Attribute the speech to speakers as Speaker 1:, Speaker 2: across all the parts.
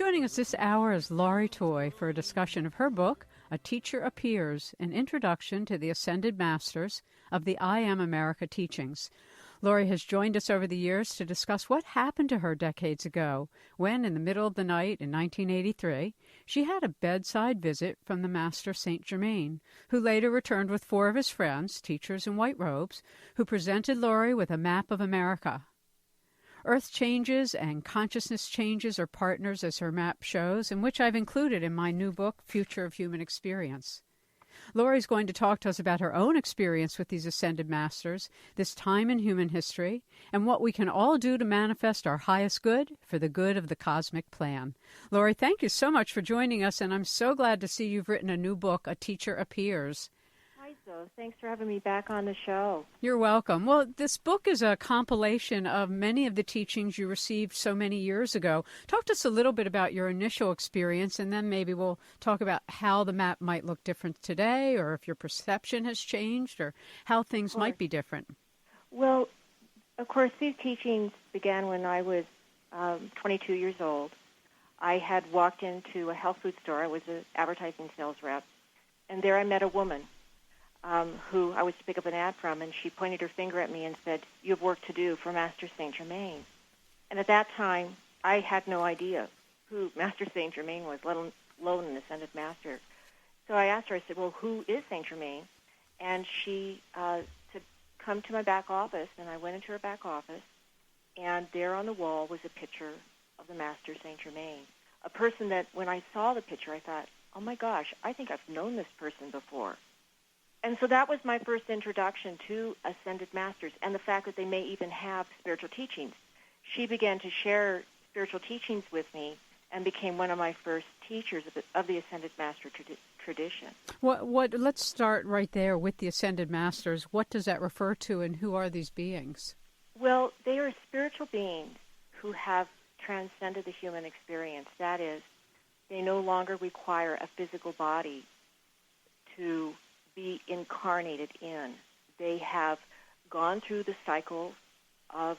Speaker 1: Joining us this hour is Laurie Toye for a discussion of her book, A Teacher Appears, An Introduction to the Ascended Masters of the I Am America Teachings. Laurie has joined us over the years to discuss what happened to her decades ago when, in the middle of the night in 1983, she had a bedside visit from the Master Saint Germain, who later returned with 4 of his friends, teachers in white robes, who presented Laurie with a map of America. Earth changes and consciousness changes are partners, as her map shows, and which I've included in my new book, Future of Human Experience. Laurie's going to talk to us about her own experience with these ascended masters, this time in human history, and what we can all do to manifest our highest good for the good of the cosmic plan. Laurie, thank you so much for joining us, and I'm so glad to see you've written a new book, A Teacher Appears.
Speaker 2: Hi, Zoe. Thanks for having me back on the show.
Speaker 1: You're welcome. Well, this book is a compilation of many of the teachings you received so many years ago. Talk to us a little bit about your initial experience, and then maybe we'll talk about how the map might look different today, or if your perception has changed, or how things might be different.
Speaker 2: Well, of course, these teachings began when I was 22 years old. I had walked into a health food store. I was an advertising sales rep, and there I met a woman who I was to pick up an ad from, and she pointed her finger at me and said, "You have work to do for Master Saint Germain." And at that time, I had no idea who Master Saint Germain was, let alone an ascended master. So I asked her, I said, "Well, who is Saint Germain?" And she said, "Come to my back office." And I went into her back office, and there on the wall was a picture of the Master Saint Germain, a person that when I saw the picture, I thought, "Oh my gosh, I think I've known this person before." And so that was my first introduction to ascended masters and the fact that they may even have spiritual teachings. She began to share spiritual teachings with me and became one of my first teachers of the ascended master tradition.
Speaker 1: Let's start right there with the ascended masters. What does that refer to, and who are these beings?
Speaker 2: Well, they are spiritual beings who have transcended the human experience. That is, they no longer require a physical body to be incarnated in. They have gone through the cycle of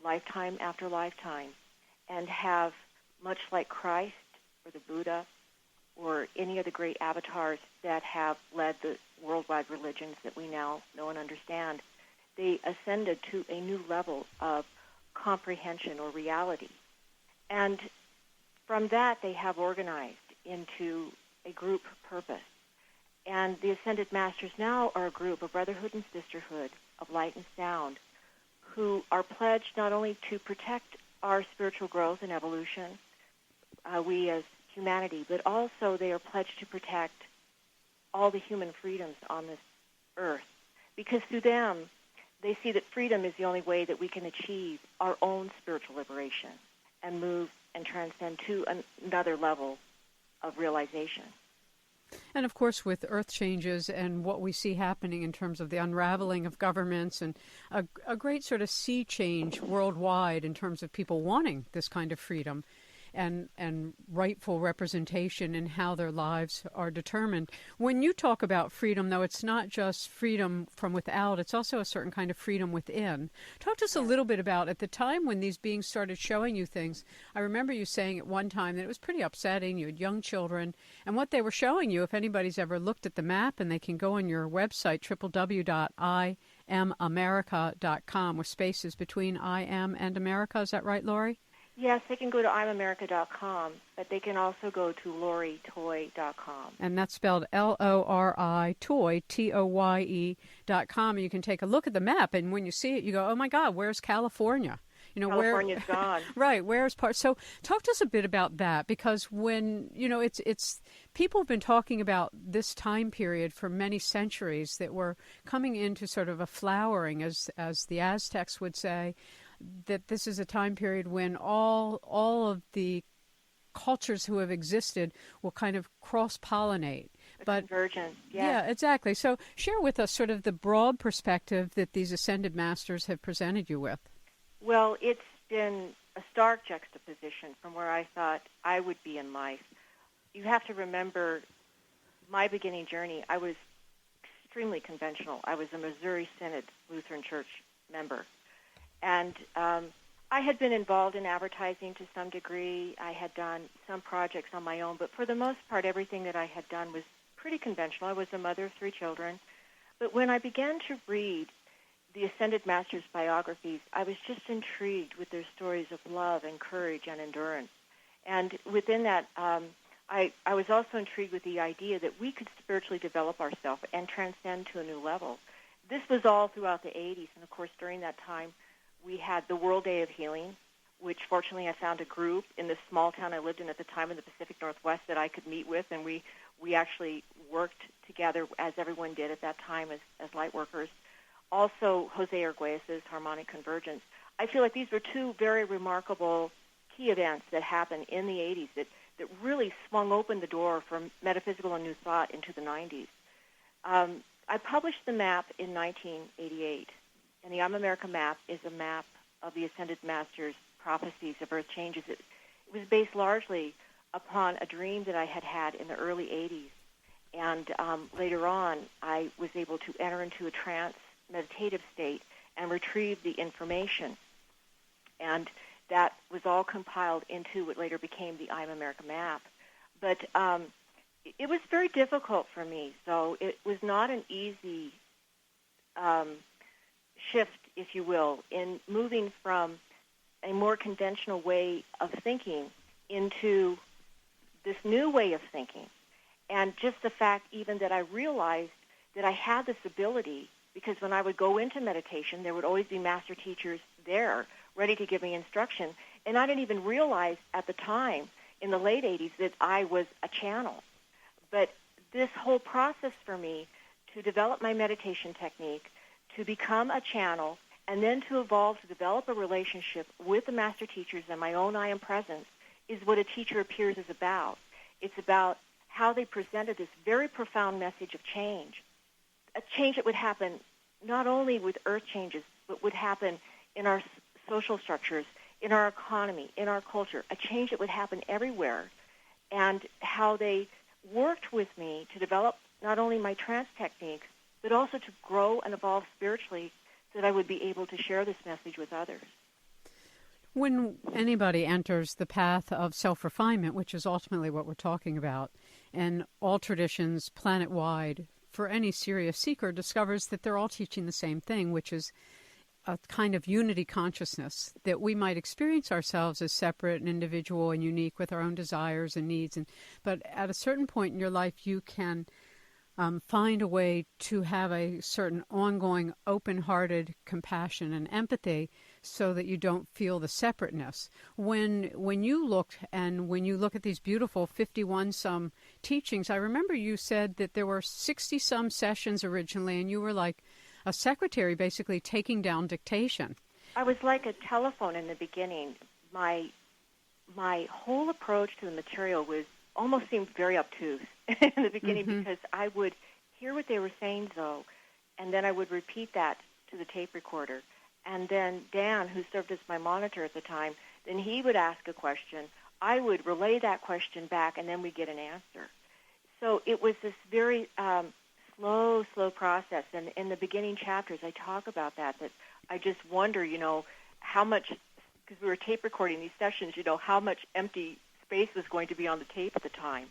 Speaker 2: lifetime after lifetime and have, much like Christ or the Buddha or any of the great avatars that have led the worldwide religions that we now know and understand, they ascended to a new level of comprehension or reality. And from that, they have organized into a group purpose. And the Ascended Masters now are a group, a brotherhood and sisterhood of light and sound, who are pledged not only to protect our spiritual growth and evolution, we as humanity, but also they are pledged to protect all the human freedoms on this earth. Because through them, they see that freedom is the only way that we can achieve our own spiritual liberation and move and transcend to another level of realization.
Speaker 1: And, of course, with earth changes and what we see happening in terms of the unraveling of governments and a great sort of sea change worldwide in terms of people wanting this kind of freedom and rightful representation in how their lives are determined. When you talk about freedom, though, it's not just freedom from without, it's also a certain kind of freedom within. Talk to us a little bit about, at the time when these beings started showing you things, I remember you saying at one time that it was pretty upsetting. You had young children, and what they were showing you, if anybody's ever looked at the map, and they can go on your website, www.iamamerica.com, with spaces between I am and America. Is that right, Laurie?
Speaker 2: Yes, they can go to imamerica.com, but they can also go to laurietoye.com.
Speaker 1: And that's spelled L-O-R-I, Toye, Toye.com. And you can take a look at the map, and when you see it, you go, oh, my God, where's California?
Speaker 2: California's gone.
Speaker 1: Right, where's part? So talk to us a bit about that, because when, it's people have been talking about this time period for many centuries, that we're coming into sort of a flowering, as the Aztecs would say, that this is a time period when all of the cultures who have existed will kind of cross-pollinate.
Speaker 2: Convergence, yes.
Speaker 1: Yeah, exactly. So share with us sort of the broad perspective that these Ascended Masters have presented you with.
Speaker 2: Well, it's been a stark juxtaposition from where I thought I would be in life. You have to remember my beginning journey. I was extremely conventional. I was a Missouri Synod Lutheran Church member. And I had been involved in advertising to some degree. I had done some projects on my own, but for the most part, everything that I had done was pretty conventional. I was a mother of 3 children. But when I began to read the Ascended Masters' biographies, I was just intrigued with their stories of love and courage and endurance. And within that, I was also intrigued with the idea that we could spiritually develop ourselves and transcend to a new level. This was all throughout the 80s, and of course during that time we had the World Day of Healing, which fortunately I found a group in this small town I lived in at the time in the Pacific Northwest that I could meet with, and we actually worked together, as everyone did at that time, as light workers. Also, Jose Arguelles' Harmonic Convergence. I feel like these were 2 very remarkable key events that happened in the 80s that really swung open the door from metaphysical and new thought into the 90s. I published the map in 1988, and the I'm America map is a map of the Ascended Masters' prophecies of Earth changes. It was based largely upon a dream that I had had in the early 80s. And later on, I was able to enter into a trance meditative state and retrieve the information. And that was all compiled into what later became the I'm America map. But it was very difficult for me. So it was not an easy shift, if you will, in moving from a more conventional way of thinking into this new way of thinking. And just the fact even that I realized that I had this ability, because when I would go into meditation, there would always be master teachers there ready to give me instruction. And I didn't even realize at the time, in the late 80s, that I was a channel. But this whole process for me to develop my meditation technique, to become a channel, and then to evolve to develop a relationship with the master teachers and my own I Am Presence is what a teacher appears is about. It's about how they presented this very profound message of change, a change that would happen not only with earth changes, but would happen in our social structures, in our economy, in our culture, a change that would happen everywhere, and how they worked with me to develop not only my trance techniques, but also to grow and evolve spiritually so that I would be able to share this message with others.
Speaker 1: When anybody enters the path of self-refinement, which is ultimately what we're talking about, and all traditions planet-wide, for any serious seeker, discovers that they're all teaching the same thing, which is a kind of unity consciousness, that we might experience ourselves as separate and individual and unique with our own desires and needs. But at a certain point in your life, you can find a way to have a certain ongoing open-hearted compassion and empathy so that you don't feel the separateness. When you look at these beautiful 51-some teachings, I remember you said that there were 60-some sessions originally, and you were like a secretary basically taking down dictation.
Speaker 2: I was like a telephone in the beginning. My whole approach to the material almost seemed very obtuse in the beginning, because I would hear what they were saying, though, and then I would repeat that to the tape recorder. And then Dan, who served as my monitor at the time, then he would ask a question. I would relay that question back, and then we'd get an answer. So it was this very slow process. And in the beginning chapters, I talk about that I just wonder, how much, because we were tape recording these sessions, how much empty space was going to be on the tape at the time.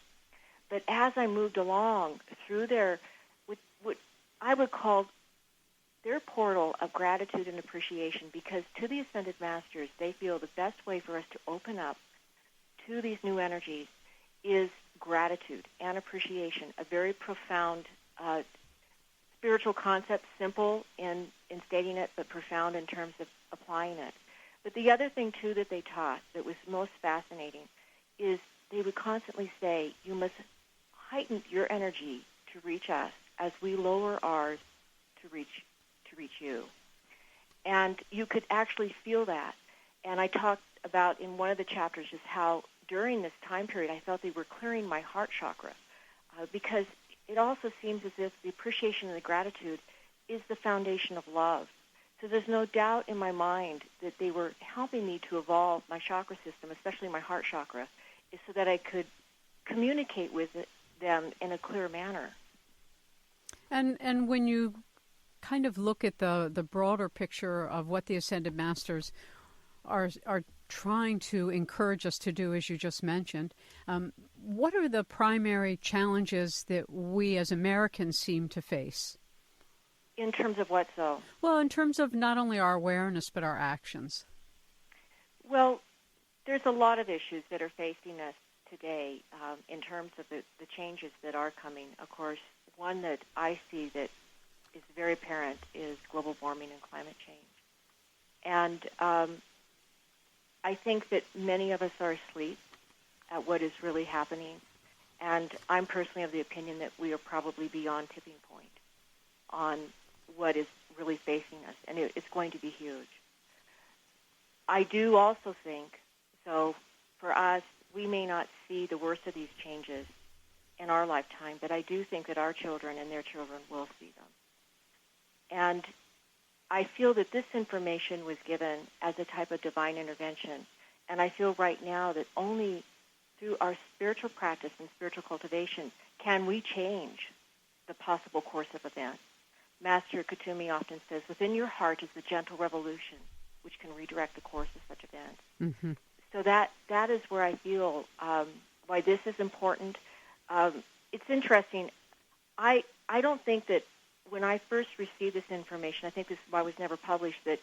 Speaker 2: But as I moved along through what I would call their portal of gratitude and appreciation, because to the Ascended Masters, they feel the best way for us to open up to these new energies is gratitude and appreciation, a very profound spiritual concept, simple in stating it, but profound in terms of applying it. But the other thing, too, that they taught that was most fascinating is they would constantly say, you must heighten your energy to reach us as we lower ours to reach you. And you could actually feel that. And I talked about in one of the chapters just how during this time period I felt they were clearing my heart chakra, because it also seems as if the appreciation and the gratitude is the foundation of love. So there's no doubt in my mind that they were helping me to evolve my chakra system, especially my heart chakra, so that I could communicate with them in a clear manner.
Speaker 1: And when you kind of look at the broader picture of what the Ascended Masters are trying to encourage us to do, as you just mentioned. What are the primary challenges that we as Americans seem to face?
Speaker 2: In terms of what, so?
Speaker 1: Well, in terms of not only our awareness, but our actions.
Speaker 2: Well, there's a lot of issues that are facing us today in terms of the changes that are coming. Of course, one that I see that is very apparent is global warming and climate change. And I think that many of us are asleep at what is really happening. And I'm personally of the opinion that we are probably beyond tipping point on what is really facing us, and it's going to be huge. I do also think, so for us, we may not see the worst of these changes in our lifetime, but I do think that our children and their children will see them. And I feel that this information was given as a type of divine intervention, and I feel right now that only through our spiritual practice and spiritual cultivation can we change the possible course of events. Master Kutumi often says, within your heart is the gentle revolution which can redirect the course of such events.
Speaker 1: Mm-hmm.
Speaker 2: So that is where I feel why this is important. It's interesting. I don't think that when I first received this information, I think this is why it was never published, that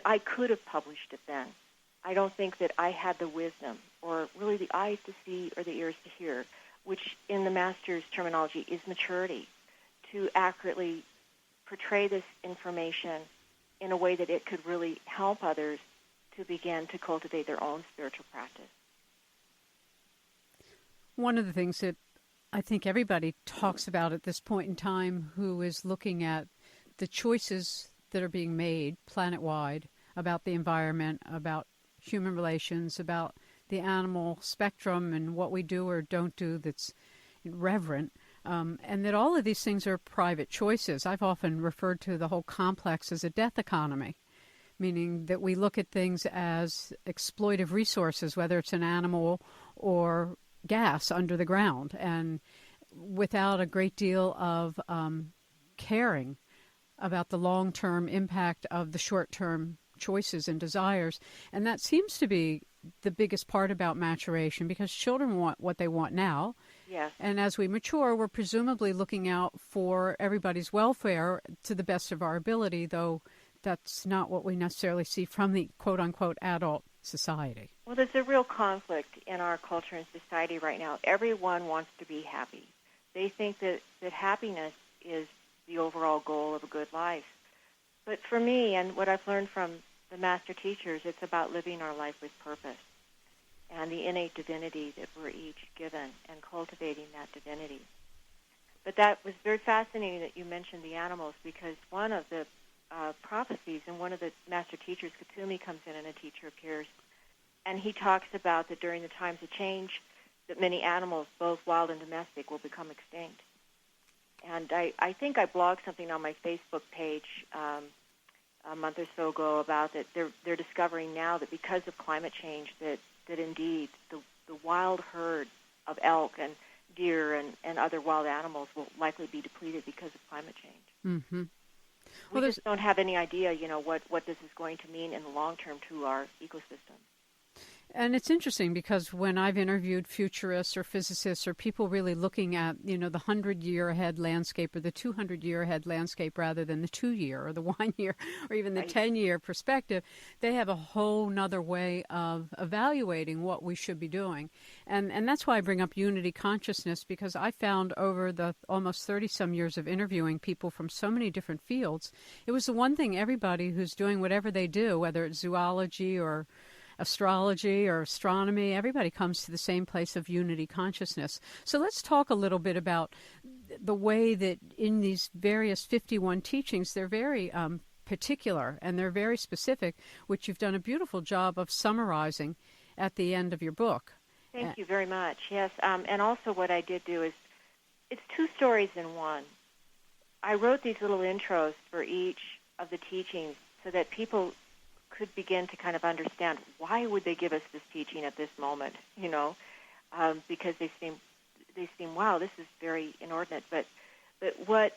Speaker 2: I could have published it then. I don't think that I had the wisdom or really the eyes to see or the ears to hear, which in the Master's terminology is maturity, to accurately portray this information in a way that it could really help others to begin to cultivate their own spiritual practice.
Speaker 1: One of the things that I think everybody talks about at this point in time who is looking at the choices that are being made planet-wide about the environment, about human relations, about the animal spectrum and what we do or don't do that's reverent, and that all of these things are private choices. I've often referred to the whole complex as a death economy, meaning that we look at things as exploitive resources, whether it's an animal or gas under the ground, and without a great deal of caring about the long-term impact of the short-term choices and desires. And that seems to be the biggest part about maturation, because children want what they want now.
Speaker 2: Yes.
Speaker 1: And as we mature, we're presumably looking out for everybody's welfare to the best of our ability, though that's not what we necessarily see from the quote-unquote adult society.
Speaker 2: Well, there's a real conflict in our culture and society right now. Everyone wants to be happy. They think that happiness is the overall goal of a good life. But for me, and what I've learned from the master teachers, it's about living our life with purpose and the innate divinity that we're each given and cultivating that divinity. But that was very fascinating that you mentioned the animals, because one of the prophecies, and one of the master teachers, Kutumi, comes in and a teacher appears, and he talks about that during the times of change that many animals, both wild and domestic, will become extinct. And I think I blogged something on my Facebook page a month or so ago about that they're discovering now that because of climate change that indeed the wild herd of elk and deer and other wild animals will likely be depleted because of climate change.
Speaker 1: Mm-hmm.
Speaker 2: We just don't have any idea, what this is going to mean in the long term to our ecosystem.
Speaker 1: And it's interesting because when I've interviewed futurists or physicists or people really looking at, the 100-year ahead landscape or the 200-year ahead landscape rather than the 2-year or the 1 year or even the 10-year perspective, they have a whole nother way of evaluating what we should be doing. And that's why I bring up unity consciousness, because I found over the almost 30-some years of interviewing people from so many different fields, it was the one thing everybody who's doing whatever they do, whether it's zoology or astrology or astronomy, everybody comes to the same place of unity consciousness. So let's talk a little bit about the way that in these various 51 teachings, they're very particular and they're very specific, which you've done a beautiful job of summarizing at the end of your book.
Speaker 2: Thank you very much. Yes, and also what I did do is, it's 2 stories in one. I wrote these little intros for each of the teachings so that people could begin to kind of understand why would they give us this teaching at this moment, because they seem, wow, this is very inordinate. But what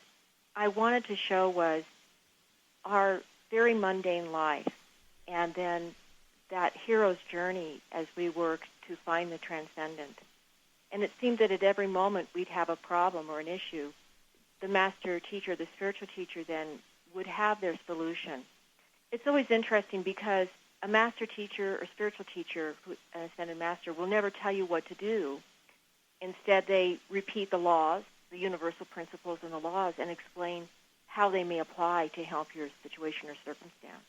Speaker 2: I wanted to show was our very mundane life, and then that hero's journey as we work to find the transcendent. And it seemed that at every moment we'd have a problem or an issue. The master teacher, the spiritual teacher, then would have their solution. It's always interesting because a master teacher or spiritual teacher, an ascended master, will never tell you what to do. Instead, they repeat the laws, the universal principles and the laws, and explain how they may apply to help your situation or circumstance.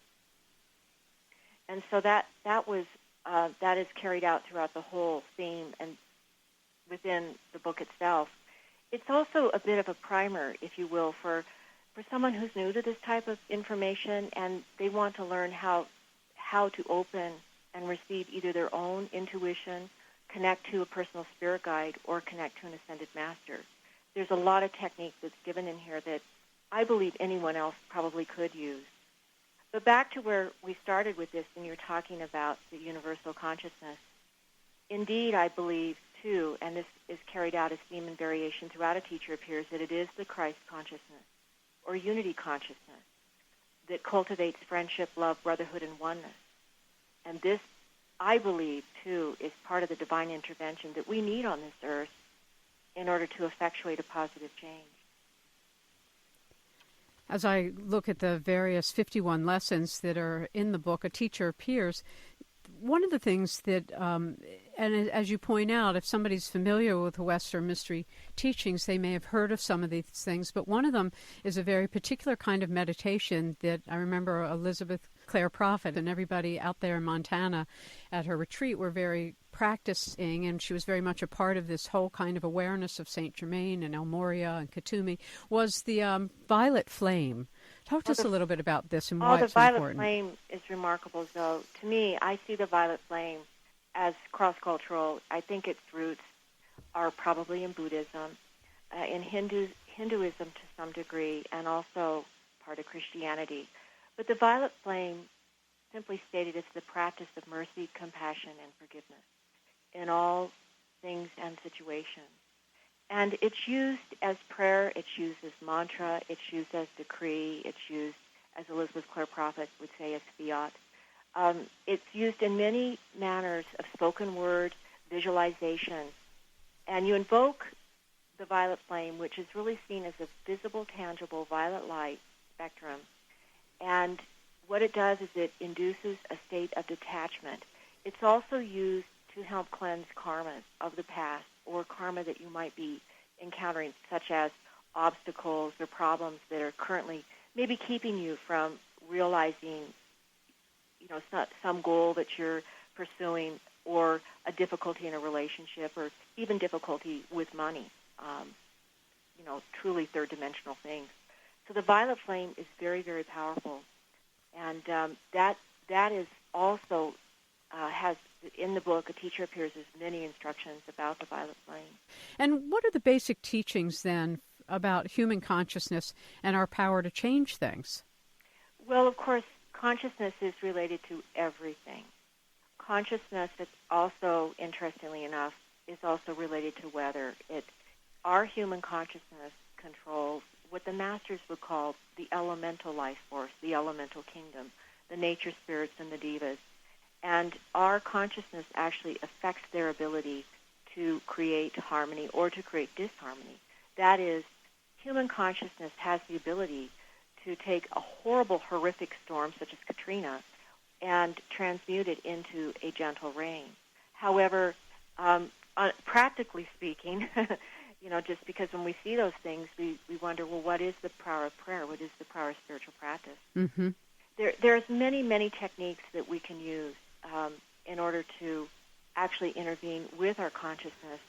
Speaker 2: And so that is carried out throughout the whole theme and within the book itself. It's also a bit of a primer, if you will, for someone who's new to this type of information and they want to learn how to open and receive either their own intuition, connect to a personal spirit guide, or connect to an ascended master. There's a lot of technique that's given in here that I believe anyone else probably could use. But back to where we started with this, and you're talking about the universal consciousness. Indeed, I believe, too, and this is carried out as theme and variation throughout A Teacher Appears, that it is the Christ consciousness, or unity consciousness, that cultivates friendship, love, brotherhood, and oneness. And this, I believe, too, is part of the divine intervention that we need on this earth in order to effectuate a positive change.
Speaker 1: As I look at the various 51 lessons that are in the book, A Teacher Appears, one of the things that, and as you point out, if somebody's familiar with the Western mystery teachings, they may have heard of some of these things, but one of them is a very particular kind of meditation that I remember Elizabeth Clare Prophet and everybody out there in Montana at her retreat were very practicing, and she was very much a part of this whole kind of awareness of Saint Germain and El Moria and Katumi, was the violet flame. Talk to us a little bit about this and why it's important.
Speaker 2: The violet flame is remarkable, though. To me, I see the violet flame as cross-cultural. I think its roots are probably in Buddhism, in Hinduism to some degree, and also part of Christianity. But the violet flame, simply stated, is the practice of mercy, compassion, and forgiveness in all things and situations. And it's used as prayer, it's used as mantra, it's used as decree, it's used, as Elizabeth Clare Prophet would say, as fiat. It's used in many manners of spoken word, visualization. And you invoke the violet flame, which is really seen as a visible, tangible violet light spectrum. And what it does is it induces a state of detachment. It's also used to help cleanse karma of the past, or karma that you might be encountering, such as obstacles or problems that are currently maybe keeping you from realizing, some goal that you're pursuing, or a difficulty in a relationship, or even difficulty with money, truly third-dimensional things. So the violet flame is very, very powerful. And that is also has, in the book, A Teacher Appears, as many instructions about the violet flame.
Speaker 1: And what are the basic teachings, then, about human consciousness and our power to change things?
Speaker 2: Well, of course, consciousness is related to everything. Consciousness, is also, interestingly enough, is also related to weather. Our human consciousness controls what the masters would call the elemental life force, the elemental kingdom, the nature spirits and the devas. And our consciousness actually affects their ability to create harmony or to create disharmony. That is, human consciousness has the ability to take a horrible, horrific storm such as Katrina and transmute it into a gentle rain. However, practically speaking, just because when we see those things, we wonder, well, what is the power of prayer? What is the power of spiritual practice?
Speaker 1: Mm-hmm.
Speaker 2: There's many, many techniques that we can use in order to actually intervene with our consciousness.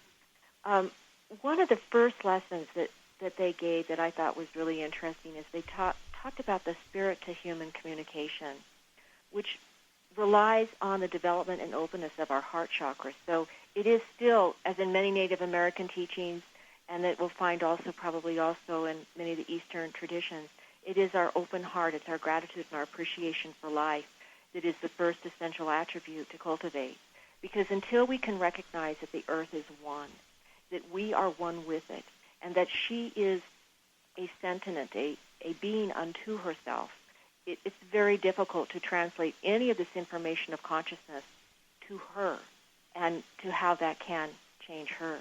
Speaker 2: One of the first lessons that they gave that I thought was really interesting is they talked about the spirit-to-human communication, which relies on the development and openness of our heart chakra. So it is still, as in many Native American teachings, and that we'll find probably also in many of the Eastern traditions, it is our open heart, it's our gratitude and our appreciation for life that is the first essential attribute to cultivate. Because until we can recognize that the earth is one, that we are one with it, and that she is a sentient, a being unto herself, it's very difficult to translate any of this information of consciousness to her and to how that can change her.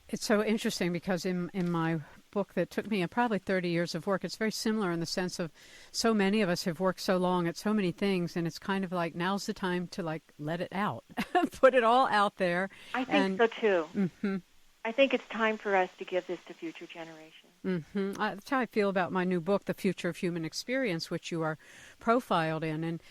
Speaker 1: It's so interesting because in my book that took me probably 30 years of work, it's very similar in the sense of so many of us have worked so long at so many things, and it's kind of like now's the time to like let it out, put it all out there.
Speaker 2: I think so too.
Speaker 1: Mm-hmm.
Speaker 2: I think it's time for us to give this to future generations.
Speaker 1: Mm-hmm. That's how I feel about my new book, The Future of Human Experience, which you are profiled in. And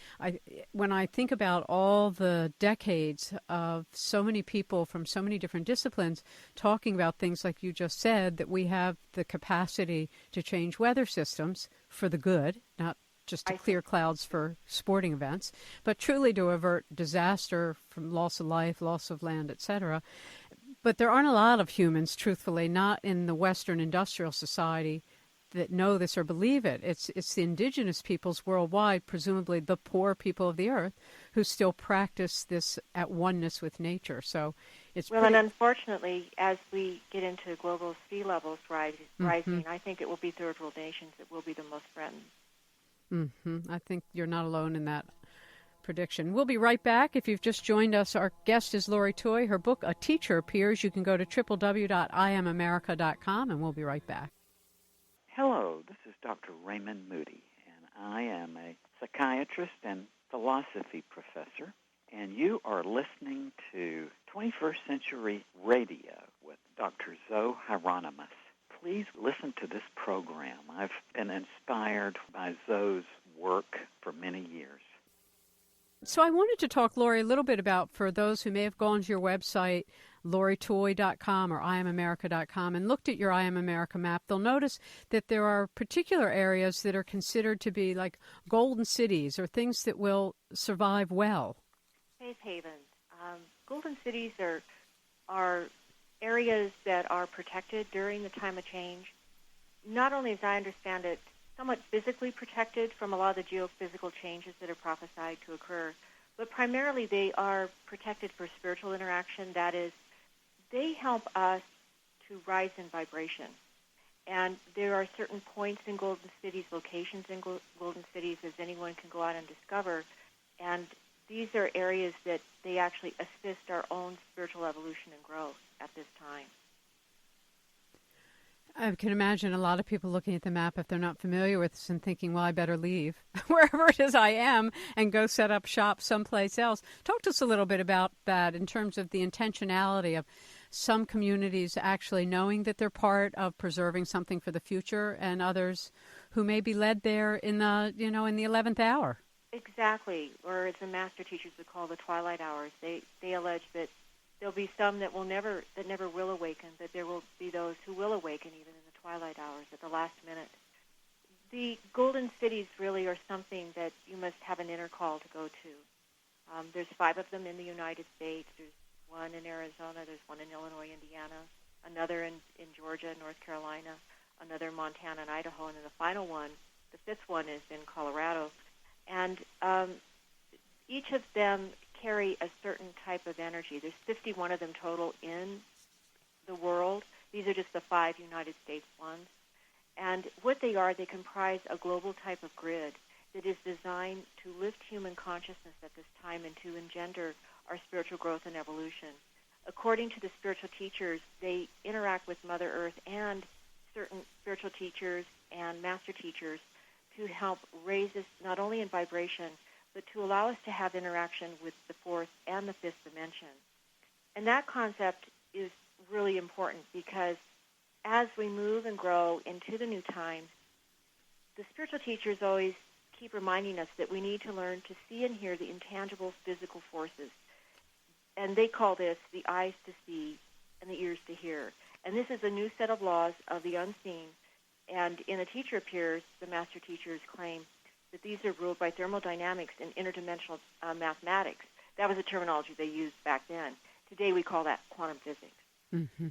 Speaker 1: when I think about all the decades of so many people from so many different disciplines talking about things like you just said, that we have the capacity to change weather systems for the good, not just to clear clouds for sporting events, but truly to avert disaster from loss of life, loss of land, etc. But there aren't a lot of humans, truthfully, not in the Western industrial society, that know this or believe it. It's the indigenous peoples worldwide, presumably the poor people of the earth, who still practice this at oneness with nature. So it's
Speaker 2: and unfortunately, as we get into global sea levels rising, I think it will be third world nations that will be the most threatened.
Speaker 1: Mm-hmm. I think you're not alone in that prediction. We'll be right back. If you've just joined us, our guest is Lori Toye. Her book, A Teacher Appears. You can go to www.iamamerica.com, and we'll be right back.
Speaker 3: Hello, this is Dr. Raymond Moody, and I am a psychiatrist and philosophy professor, and you are listening to 21st Century Radio with Dr. Zoe Hieronimus. Please listen to this program. I've been inspired by Zoe's work for many years.
Speaker 1: So I wanted to talk, Lori, a little bit about, for those who may have gone to your website, LoriToye.com or IamAmerica.com, and looked at your I Am America map, they'll notice that there are particular areas that are considered to be like golden cities or things that will survive well.
Speaker 2: Safe havens. Golden cities are areas that are protected during the time of change. Not only, as I understand it, somewhat physically protected from a lot of the geophysical changes that are prophesied to occur, but primarily they are protected for spiritual interaction. That is, they help us to rise in vibration. And there are certain points in golden cities, locations in golden cities, as anyone can go out and discover, and these are areas that they actually assist our own spiritual evolution and growth at this time.
Speaker 1: I can imagine a lot of people looking at the map, if they're not familiar with this, and thinking, well, I better leave wherever it is I am and go set up shop someplace else. Talk to us a little bit about that in terms of the intentionality of some communities actually knowing that they're part of preserving something for the future, and others who may be led there in the, in the 11th hour.
Speaker 2: Exactly, or as the master teachers would call the twilight hours. They allege that there'll be some that never will awaken, but there will be those who will awaken even in the twilight hours at the last minute. The golden cities really are something that you must have an inner call to go to. There's 5 of them in the United States. There's one in Arizona. There's one in Illinois, Indiana, another in Georgia, North Carolina, another in Montana and Idaho, and then the final one, the 5th one, is in Colorado. And each of them carry a certain type of energy. There's 51 of them total in the world. These are just the 5 United States ones. And what they are, they comprise a global type of grid that is designed to lift human consciousness at this time and to engender our spiritual growth and evolution. According to the spiritual teachers, they interact with Mother Earth and certain spiritual teachers and master teachers to help raise us not only in vibration, but to allow us to have interaction with the 4th and the 5th dimension. And that concept is really important because as we move and grow into the new times, the spiritual teachers always keep reminding us that we need to learn to see and hear the intangible physical forces. And they call this the eyes to see and the ears to hear. And this is a new set of laws of the unseen. And in A Teacher Appears, the master teachers claim that these are ruled by thermodynamics and interdimensional mathematics. That was the terminology they used back then. Today we call that quantum physics.
Speaker 1: Mm-hmm.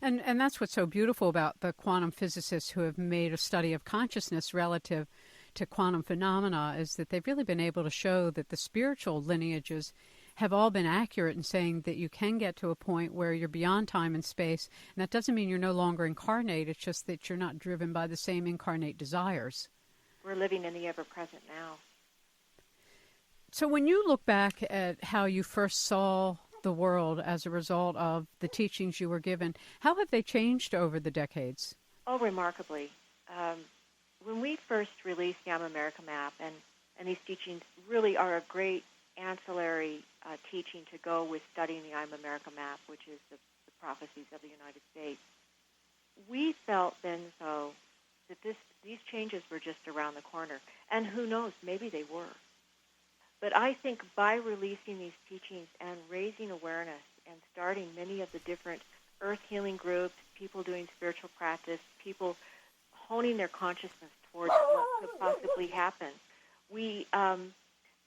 Speaker 1: And that's what's so beautiful about the quantum physicists who have made a study of consciousness relative to quantum phenomena, is that they've really been able to show that the spiritual lineages have all been accurate in saying that you can get to a point where you're beyond time and space. And that doesn't mean you're no longer incarnate. It's just that you're not driven by the same incarnate desires.
Speaker 2: We're living in the ever-present now.
Speaker 1: So when you look back at how you first saw the world as a result of the teachings you were given, how have they changed over the decades?
Speaker 2: Oh, remarkably. When we first released the I'm America map, and these teachings really are a great ancillary teaching to go with studying the I'm America map, which is the prophecies of the United States, we felt then, though, that these changes were just around the corner. And who knows, maybe they were. But I think by releasing these teachings and raising awareness and starting many of the different earth healing groups, people doing spiritual practice, people honing their consciousness towards what could possibly happen,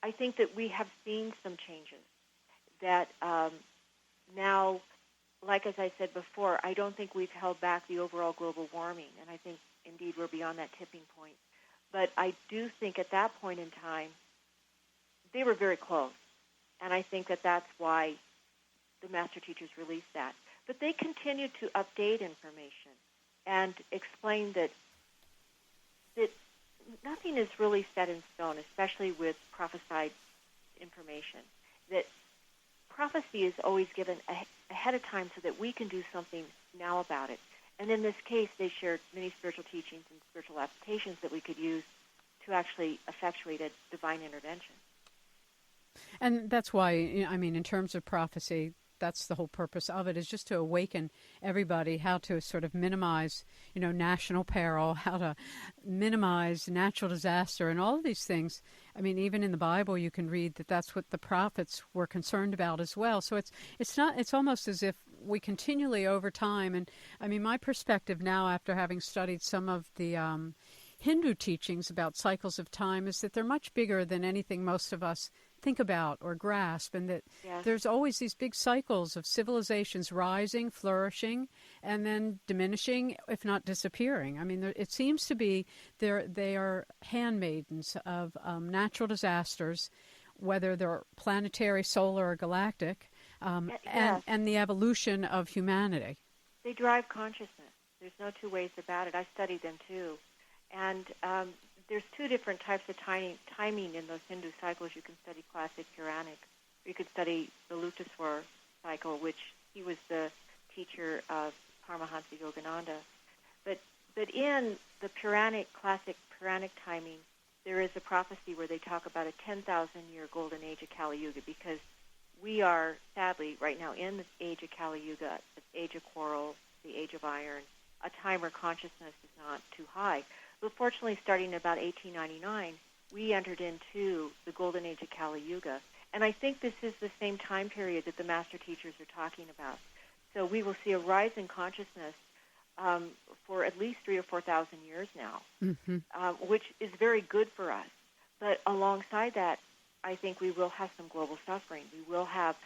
Speaker 2: I think that we have seen some changes that now, like as I said before, I don't think we've held back the overall global warming, and I think indeed we're beyond that tipping point. But I do think at that point in time, they were very close, and I think that that's why the master teachers released that. But they continued to update information and explain that nothing is really set in stone, especially with prophesied information, that prophecy is always given ahead of time so that we can do something now about it. And in this case, they shared many spiritual teachings and spiritual applications that we could use to actually effectuate a divine intervention.
Speaker 1: And that's why, I mean, in terms of prophecy, that's the whole purpose of it, is just to awaken everybody how to sort of minimize, national peril, how to minimize natural disaster and all of these things. I mean, even in the Bible, you can read that that's what the prophets were concerned about as well. So it's almost as if we continually over time, and I mean, my perspective now after having studied some of the Hindu teachings about cycles of time is that they're much bigger than anything most of us think about or grasp, and that there's always these big cycles of civilizations rising, flourishing, and then diminishing, if not disappearing. I mean, it seems to be they are handmaidens of natural disasters, whether they're planetary, solar, or galactic, and the evolution of humanity. They
Speaker 2: drive consciousness. There's no two ways about it. I studied them too. And there's two different types of timing in those Hindu cycles. You can study classic Puranic, or you could study the Lutaswar cycle, which he was the teacher of Paramahansa Yogananda. But in the classic Puranic timing, there is a prophecy where they talk about a 10,000-year golden age of Kali Yuga, because we are, sadly, right now in the age of Kali Yuga, the age of quarrel, the age of iron, a time where consciousness is not too high. But fortunately, starting in about 1899, we entered into the golden age of Kali Yuga. And I think this is the same time period that the master teachers are talking about. So we will see a rise in consciousness for at least 3,000 or 4,000 years now, which is very good for us. But alongside that, I think we will have some global suffering. We will have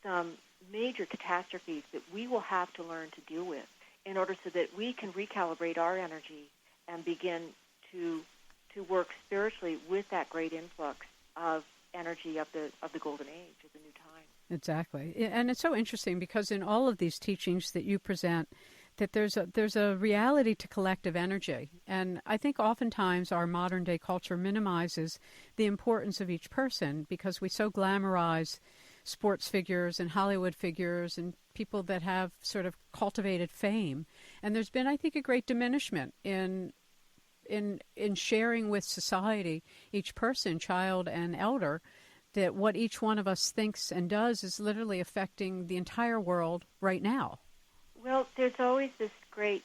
Speaker 2: some major catastrophes that we will have to learn to deal with in order so that we can recalibrate our energy and begin to work spiritually with that great influx of energy of the golden age, of the new time.
Speaker 1: Exactly. And it's so interesting because in all of these teachings that you present, that there's a reality to collective energy. And I think oftentimes our modern day culture minimizes the importance of each person because we so glamorize sports figures and Hollywood figures and people that have sort of cultivated fame. And there's been, I think, a great diminishment in sharing with society, each person, child and elder, that what each one of us thinks and does is literally affecting the entire world right now.
Speaker 2: Well, there's always this great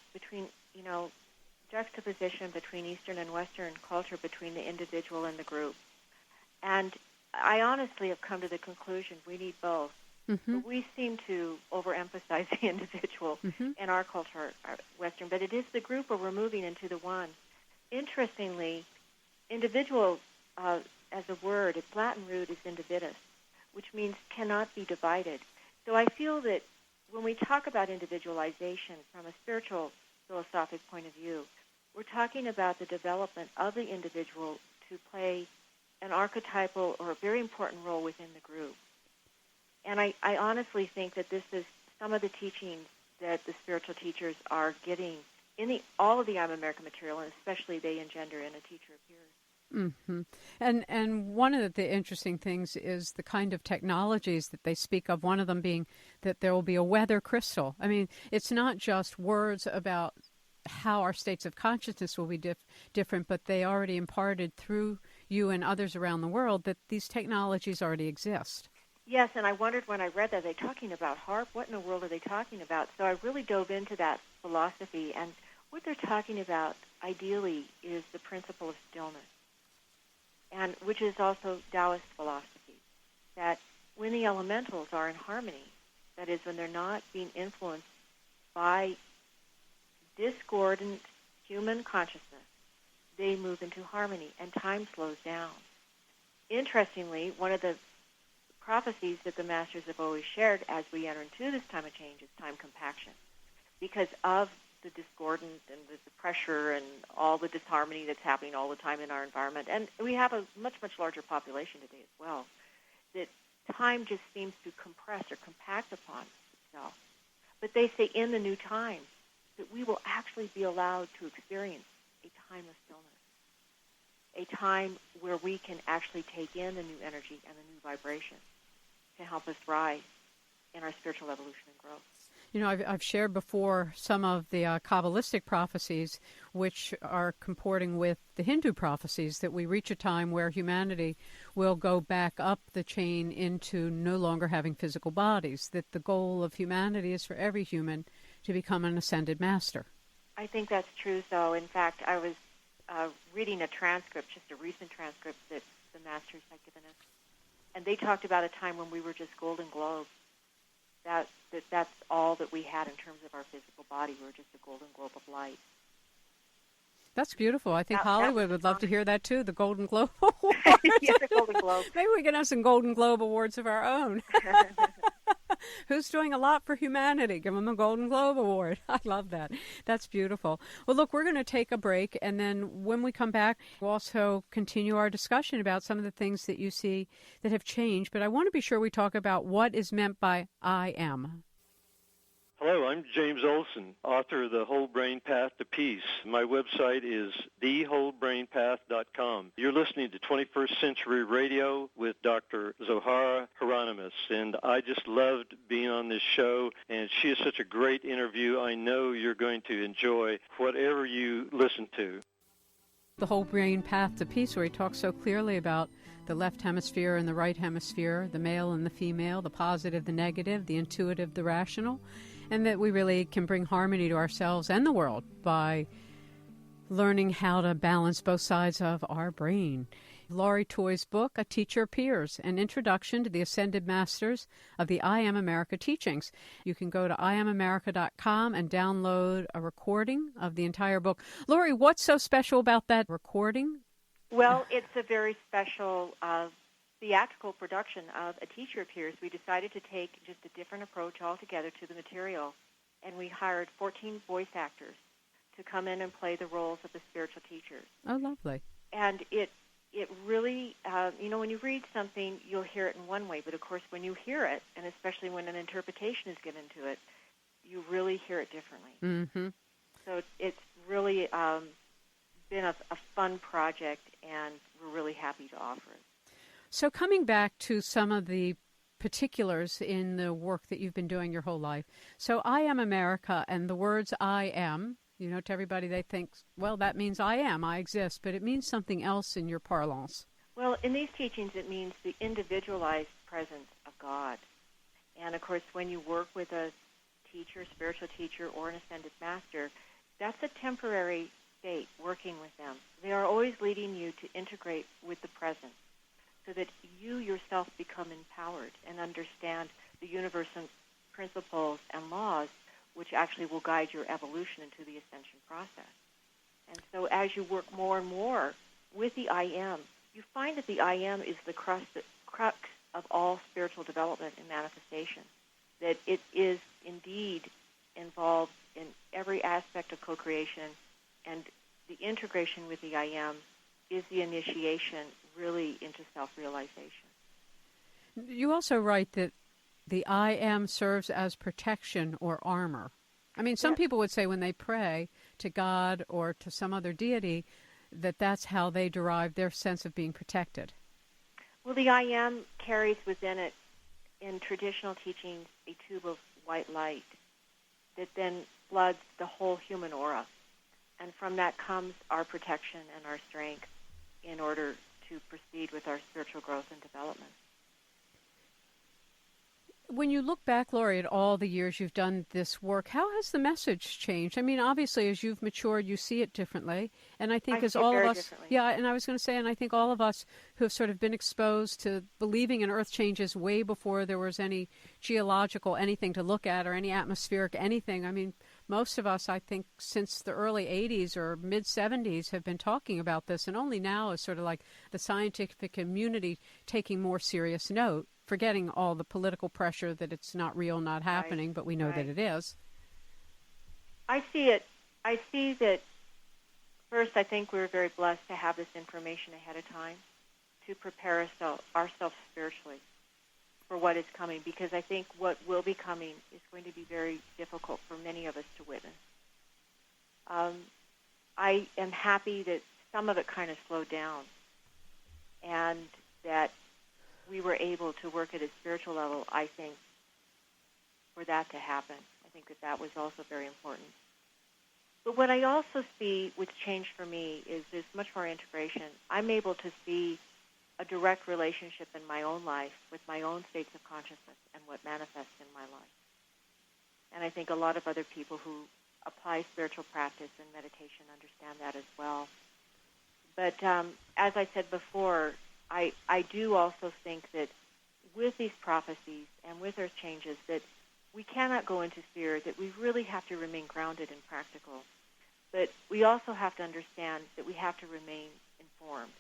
Speaker 2: juxtaposition between Eastern and Western culture, between the individual and the group. And I honestly have come to the conclusion we need both. Mm-hmm. But we seem to overemphasize the individual in our culture, our Western, but it is the group where we're moving into the one. Interestingly, individual as a word, its Latin root is individus, which means cannot be divided. So I feel that when we talk about individualization from a spiritual philosophic point of view, we're talking about the development of the individual to play an archetypal or a very important role within the group. And I honestly think that this is some of the teachings that the spiritual teachers are getting in all of the I'm America material, and especially they engender in A Teacher Appears.
Speaker 1: Mm-hmm. And one of the interesting things is the kind of technologies that they speak of, one of them being that there will be a weather crystal. I mean, it's not just words about how our states of consciousness will be different, but they already imparted through you and others around the world that these technologies already exist.
Speaker 2: Yes, and I wondered when I read that, are they talking about HAARP? What in the world are they talking about? So I really dove into that philosophy, and what they're talking about, ideally, is the principle of stillness, and which is also Taoist philosophy, that when the elementals are in harmony, that is, when they're not being influenced by discordant human consciousness, they move into harmony, and time slows down. Interestingly, one of the prophecies that the Masters have always shared as we enter into this time of change is time compaction. Because of the discordant and the pressure and all the disharmony that's happening all the time in our environment, and we have a much, much larger population today as well, that time just seems to compress or compact upon itself. But they say in the new time that we will actually be allowed to experience a time of stillness, a time where we can actually take in the new energy and the new vibration to help us rise in our spiritual evolution and growth.
Speaker 1: You know, I've shared before some of the Kabbalistic prophecies, which are comporting with the Hindu prophecies, that we reach a time where humanity will go back up the chain into no longer having physical bodies, that the goal of humanity is for every human to become an ascended master.
Speaker 2: I think that's true, though. In fact, I was reading a transcript, just a recent transcript that the Masters had given us, and they talked about a time when we were just golden globes. That's all that we had in terms of our physical body. We were just a golden globe of light.
Speaker 1: That's beautiful. I think Hollywood would love to hear that, too, the Golden Globe Awards.
Speaker 2: Yes, the Golden Globe.
Speaker 1: Maybe we can have some Golden Globe Awards of our own. Who's doing a lot for humanity? Give them a Golden Globe Award. I love that. That's beautiful. Well, look, we're going to take a break, and then when we come back, we'll also continue our discussion about some of the things that you see that have changed. But I want to be sure we talk about what is meant by I am.
Speaker 4: Hello, I'm James Olson, author of The Whole Brain Path to Peace. My website is thewholebrainpath.com. You're listening to 21st Century Radio with Dr. Zohara Hieronimus, and I just loved being on this show, and she is such a great interview. I know you're going to enjoy whatever you listen to.
Speaker 1: The Whole Brain Path to Peace, where he talks so clearly about the left hemisphere and the right hemisphere, the male and the female, the positive, the negative, the intuitive, the rational, and that we really can bring harmony to ourselves and the world by learning how to balance both sides of our brain. Laurie Toye's book, A Teacher Appears, an introduction to the Ascended Masters of the I Am America teachings. You can go to IamAmerica.com and download a recording of the entire book. Laurie, what's so special about that recording?
Speaker 2: Well, it's a very special theatrical production of A Teacher Appears. We decided to take just a different approach altogether to the material, and we hired 14 voice actors to come in and play the roles of the spiritual teachers.
Speaker 1: Oh, lovely.
Speaker 2: And it really, when you read something, you'll hear it in one way, but of course when you hear it, and especially when an interpretation is given to it, you really hear it differently.
Speaker 1: Mm-hmm.
Speaker 2: So it's really been a fun project, and we're really happy to offer it.
Speaker 1: So coming back to some of the particulars in the work that you've been doing your whole life. So I Am America, and the words I am, to everybody they think, well, that means I am, I exist, but it means something else in your parlance.
Speaker 2: Well, in these teachings, it means the individualized presence of God. And, of course, when you work with a teacher, spiritual teacher, or an ascended master, that's a temporary state, working with them. They are always leading you to integrate with the present, so that you yourself become empowered and understand the universal principles and laws which actually will guide your evolution into the ascension process. And so as you work more and more with the I Am, you find that the I Am is the crux of all spiritual development and manifestation, that it is indeed involved in every aspect of co-creation, and the integration with the I Am is the initiation really into self-realization.
Speaker 1: You also write that the I am serves as protection or armor. I mean, some people would say when they pray to God or to some other deity that that's how they derive their sense of being protected.
Speaker 2: Well, the I am carries within it, in traditional teachings, a tube of white light that then floods the whole human aura. And from that comes our protection and our strength in order to proceed with our spiritual growth and development.
Speaker 1: When you look back, Laurie, at all the years you've done this work, how has the message changed? I mean, obviously, as you've matured, you see it differently. And I think as all of us, and I was going to say, and I think all of us who have sort of been exposed to believing in earth changes way before there was any geological anything to look at or any atmospheric anything. I mean, most of us, I think, since the early 80s or mid-70s have been talking about this, and only now is sort of like the scientific community taking more serious note, forgetting all the political pressure that it's not real, not happening, but we know that it is.
Speaker 2: I see that, first, I think we're very blessed to have this information ahead of time to prepare ourselves spiritually for what is coming, because I think what will be coming is going to be very difficult for many of us to witness. I am happy that some of it kind of slowed down and that we were able to work at a spiritual level, I think, for that to happen. I think that was also very important. But what I also see, which changed for me, is there's much more integration. I'm able to see a direct relationship in my own life with my own states of consciousness and what manifests in my life. And I think a lot of other people who apply spiritual practice and meditation understand that as well. But as I said before, I do also think that with these prophecies and with earth changes that we cannot go into fear, that we really have to remain grounded and practical. But we also have to understand that we have to remain informed.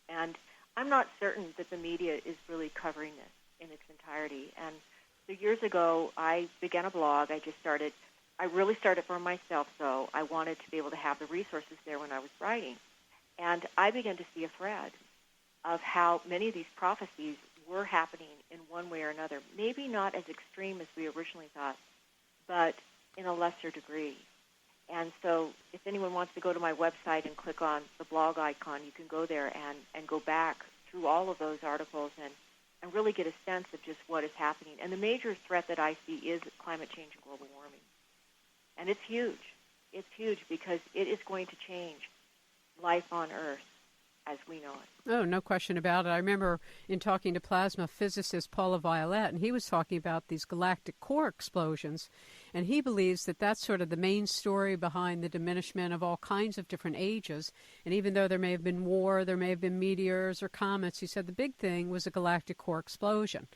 Speaker 2: And I'm not certain that the media is really covering this in its entirety. And so years ago, I began a blog. I really started for myself, so I wanted to be able to have the resources there when I was writing. And I began to see a thread of how many of these prophecies were happening in one way or another. Maybe not as extreme as we originally thought, but in a lesser degree. And so if anyone wants to go to my website and click on the blog icon, you can go there and go back through all of those articles and really get a sense of just what is happening. And the major threat that I see is climate change and global warming. And it's huge. It's huge because it is going to change life on Earth as we know it.
Speaker 1: Oh, no question about it. I remember in talking to plasma physicist Paula Violette, and he was talking about these galactic core explosions, and he believes that that's sort of the main story behind the diminishment of all kinds of different ages. And even though there may have been war, there may have been meteors or comets, he said the big thing was a galactic core explosion.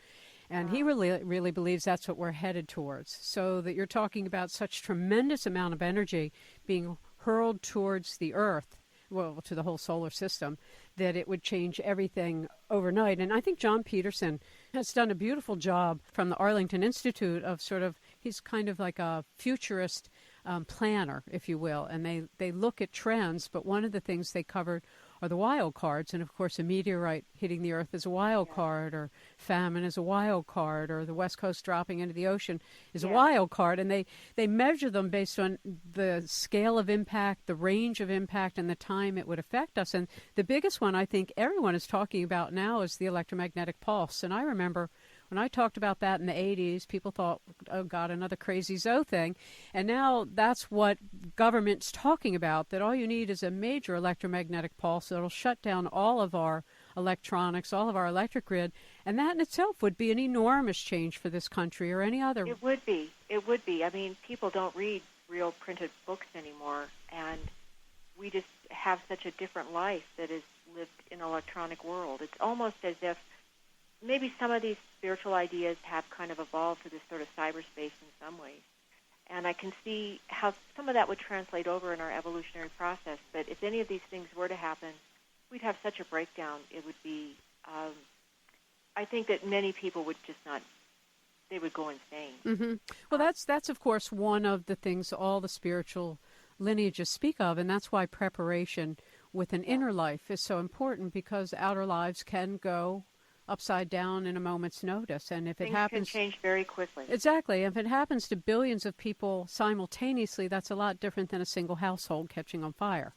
Speaker 1: And he really believes that's what we're headed towards. So that you're talking about such tremendous amount of energy being hurled towards the Earth, well, to the whole solar system, that it would change everything overnight. And I think John Peterson has done a beautiful job from the Arlington Institute of he's kind of like a futurist planner, if you will. And they look at trends, but one of the things they covered are the wild cards. And, of course, a meteorite hitting the Earth is a wild card, or famine is a wild card, or the West Coast dropping into the ocean is a wild card. And they measure them based on the scale of impact, the range of impact, and the time it would affect us. And the biggest one I think everyone is talking about now is the electromagnetic pulse. And I remember when I talked about that in the 80s, people thought, oh, God, another crazy Zoe thing. And now that's what government's talking about, that all you need is a major electromagnetic pulse that will shut down all of our electronics, all of our electric grid. And that in itself would be an enormous change for this country or any other.
Speaker 2: It would be. It would be. I mean, people don't read real printed books anymore. And we just have such a different life that is lived in an electronic world. It's almost as if maybe some of these spiritual ideas have kind of evolved to this sort of cyberspace in some ways. And I can see how some of that would translate over in our evolutionary process. But if any of these things were to happen, we'd have such a breakdown. It would be, I think that many people would just not, they would go insane.
Speaker 1: Mm-hmm. Well, that's of course one of the things all the spiritual lineages speak of, and that's why preparation with an inner life is so important, because outer lives can go upside down in a moment's notice. And if it happens,
Speaker 2: things can change very quickly.
Speaker 1: Exactly. If it happens to billions of people simultaneously, that's a lot different than a single household catching on fire.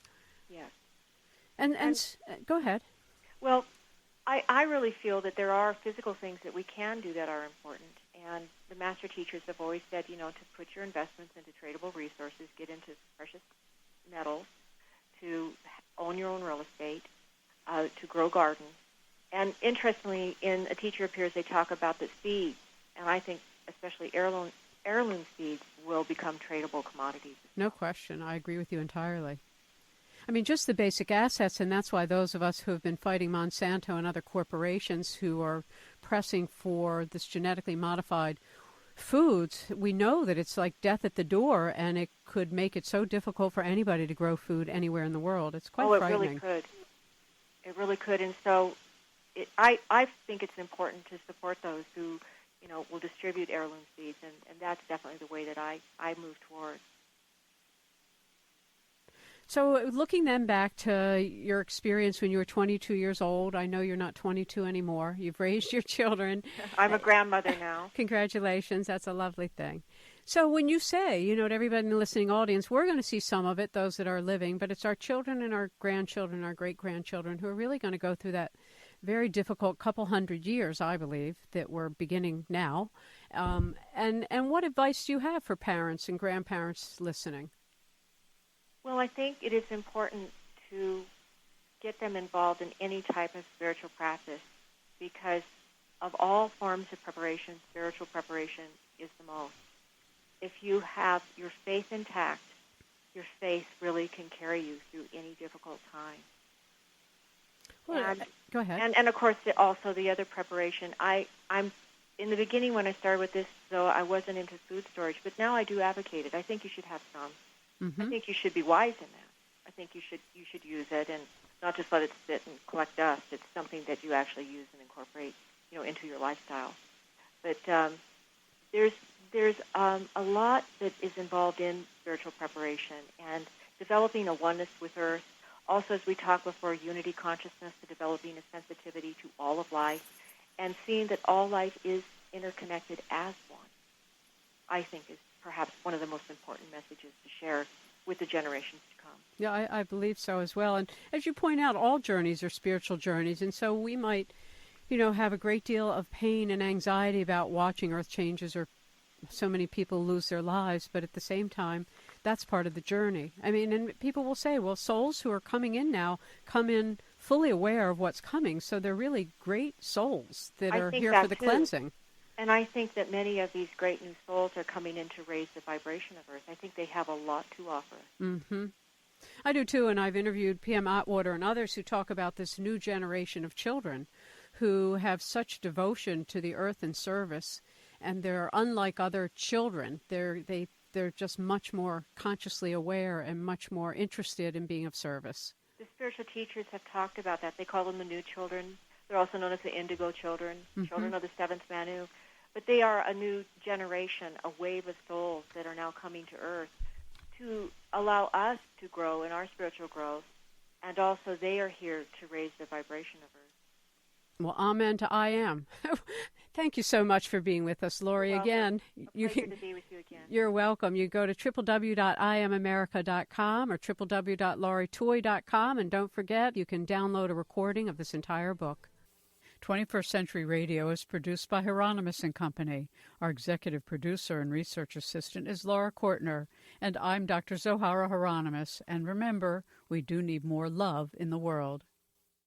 Speaker 2: Yes.
Speaker 1: And go ahead.
Speaker 2: Well, I really feel that there are physical things that we can do that are important. And the master teachers have always said, to put your investments into tradable resources, get into precious metals, to own your own real estate, to grow gardens. And interestingly, in A Teacher Appears, they talk about that seeds, and I think especially heirloom seeds will become tradable commodities.
Speaker 1: No question. I agree with you entirely. I mean, just the basic assets, and that's why those of us who have been fighting Monsanto and other corporations who are pressing for this genetically modified foods, we know that it's like death at the door, and it could make it so difficult for anybody to grow food anywhere in the world. It's quite frightening.
Speaker 2: It really could. It really could. And so I think it's important to support those who, will distribute heirloom seeds, and that's definitely the way that I move toward.
Speaker 1: So looking then back to your experience when you were 22 years old, I know you're not 22 anymore. You've raised your children.
Speaker 2: I'm a grandmother now.
Speaker 1: Congratulations. That's a lovely thing. So when you say, to everybody in the listening audience, we're going to see some of it, those that are living, but it's our children and our grandchildren, our great-grandchildren who are really going to go through that very difficult couple hundred years, I believe, that we're beginning now. And what advice do you have for parents and grandparents listening?
Speaker 2: Well, I think it is important to get them involved in any type of spiritual practice because of all forms of preparation, spiritual preparation is the most. If you have your faith intact, your faith really can carry you through any difficult time.
Speaker 1: Well, go ahead.
Speaker 2: And of course, also the other preparation. I'm in the beginning when I started with this, though I wasn't into food storage, but now I do advocate it. I think you should have some.
Speaker 1: Mm-hmm.
Speaker 2: I think you should be wise in that. I think you should use it and not just let it sit and collect dust. It's something that you actually use and incorporate, into your lifestyle. But there's a lot that is involved in spiritual preparation and developing a oneness with Earth. Also, as we talked before, unity consciousness, to developing a sensitivity to all of life, and seeing that all life is interconnected as one, I think is perhaps one of the most important messages to share with the generations to come.
Speaker 1: Yeah, I believe so as well. And as you point out, all journeys are spiritual journeys, and so we might, have a great deal of pain and anxiety about watching Earth changes or so many people lose their lives, but at the same time, that's part of the journey. I mean, and people will say, well, souls who are coming in now come in fully aware of what's coming, so they're really great souls that are here for the cleansing.
Speaker 2: And I think that many of these great new souls are coming in to raise the vibration of Earth. I think they have a lot to offer.
Speaker 1: Mm-hmm. I do too, and I've interviewed P.M. Atwater and others who talk about this new generation of children who have such devotion to the Earth and service, and they're unlike other children. They're just much more consciously aware and much more interested in being of service.
Speaker 2: The spiritual teachers have talked about that. They call them the new children. They're also known as the indigo children, children of the seventh Manu. But they are a new generation, a wave of souls that are now coming to Earth to allow us to grow in our spiritual growth, and also they are here to raise the vibration of Earth.
Speaker 1: Well, amen to I am. Thank you so much for being with us, Lori. Again,
Speaker 2: pleasure to be with you again.
Speaker 1: You're welcome. You go to www.iamamerica.com or www.laurietoye.com, and don't forget, you can download a recording of this entire book. 21st Century Radio is produced by Hieronimus and Company. Our executive producer and research assistant is Laura Kortner, and I'm Dr. Zohara Hieronimus. And remember, we do need more love in the world.